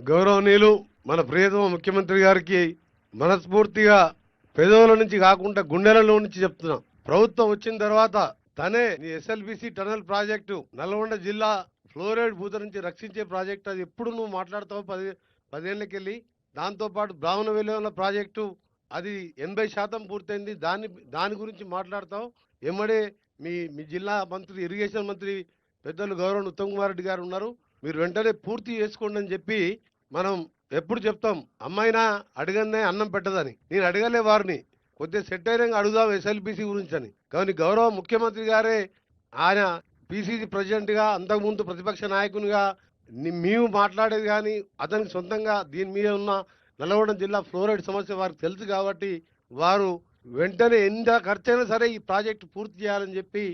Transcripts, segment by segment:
గౌరవనీయులు మన ప్రియతమ ముఖ్యమంత్రి గారికి మనస్ఫూర్తిగా పెదవుల నుంచి కాకుండా గుండెలలో నుంచి చెప్తున్నా. ప్రభుత్వం వచ్చిన తర్వాత తనే ఎస్ఎల్బిసి టనల్ ప్రాజెక్టు నల్గొండ జిల్లా ఫ్లోరైడ్ పూత నుంచి రక్షించే ప్రాజెక్టు. అది ఎప్పుడు నువ్వు మాట్లాడతావు 10 ఏళ్ళకెళ్ళి. దాంతోపాటు బ్రాహ్మణ వెలువల ప్రాజెక్టు అది 80% పూర్తయింది. దాని గురించి మాట్లాడతావు. ఎమ్మడే మీ మీ జిల్లా మంత్రి ఇరిగేషన్ మంత్రి పెద్దలు గౌరవ ఉత్తమ్ కుమార్ రెడ్డి గారు ఉన్నారు. మీరు వెంటనే పూర్తి చేసుకోండి అని చెప్పి మనం ఎప్పుడు చెప్తాం. అమ్మాయినా అడగనే అన్నం పెట్టదని. నేను అడగలే వారిని, కొద్దిగా సెట్ అయినాక అడుగుదాం ఎస్ఎల్బిసి గురించి అని. కానీ గౌరవ ముఖ్యమంత్రి గారే ఆయన పిసిసి ప్రెసిడెంట్గా, అంతకుముందు ప్రతిపక్ష నాయకునిగా మేము మాట్లాడేది కానీ అతనికి సొంతంగా దీని మీద ఉన్న నల్గొండ జిల్లా ఫ్లోరైడ్ సమస్య వారికి తెలుసు కాబట్టి వారు వెంటనే ఎంత ఖర్చైనా సరే ఈ ప్రాజెక్టు పూర్తి చేయాలని చెప్పి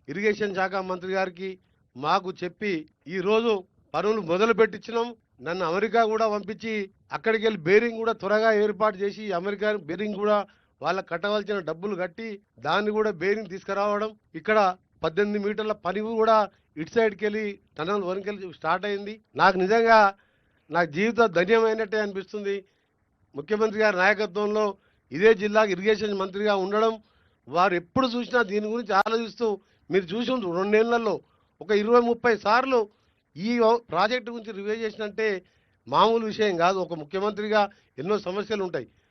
ఇరిగేషన్ శాఖ మంత్రి గారికి మాకు చెప్పి ఈరోజు పనులు మొదలు పెట్టించినాం. నన్ను అమెరికా కూడా పంపించి అక్కడికి వెళ్ళి బేరింగ్ కూడా త్వరగా ఏర్పాటు చేసి అమెరికా బేరింగ్ కూడా వాళ్ళకి కట్టవలసిన డబ్బులు కట్టి దాన్ని కూడా బేరింగ్ తీసుకురావడం. ఇక్కడ 18 మీటర్ల పని కూడా ఇటు సైడ్కి వెళ్ళి టనల్ వనకెళ్ళి స్టార్ట్ అయింది. నాకు నిజంగా నాకు జీవితం ధన్యమైనట్టే అనిపిస్తుంది. ముఖ్యమంత్రి గారి నాయకత్వంలో ఇదే జిల్లాకు ఇరిగేషన్ మంత్రిగా ఉండడం, వారు ఎప్పుడు చూసినా దీని గురించి ఆలోచిస్తూ, మీరు చూసి 2 నెలల్లో ఒక 20-30 సార్లు ఈ ప్రాజెక్టు గురించి రివ్యూ చేసినంటే మామూలు విషయం కాదు. ఒక ముఖ్యమంత్రిగా ఎన్నో సమస్యలు ఉంటాయి.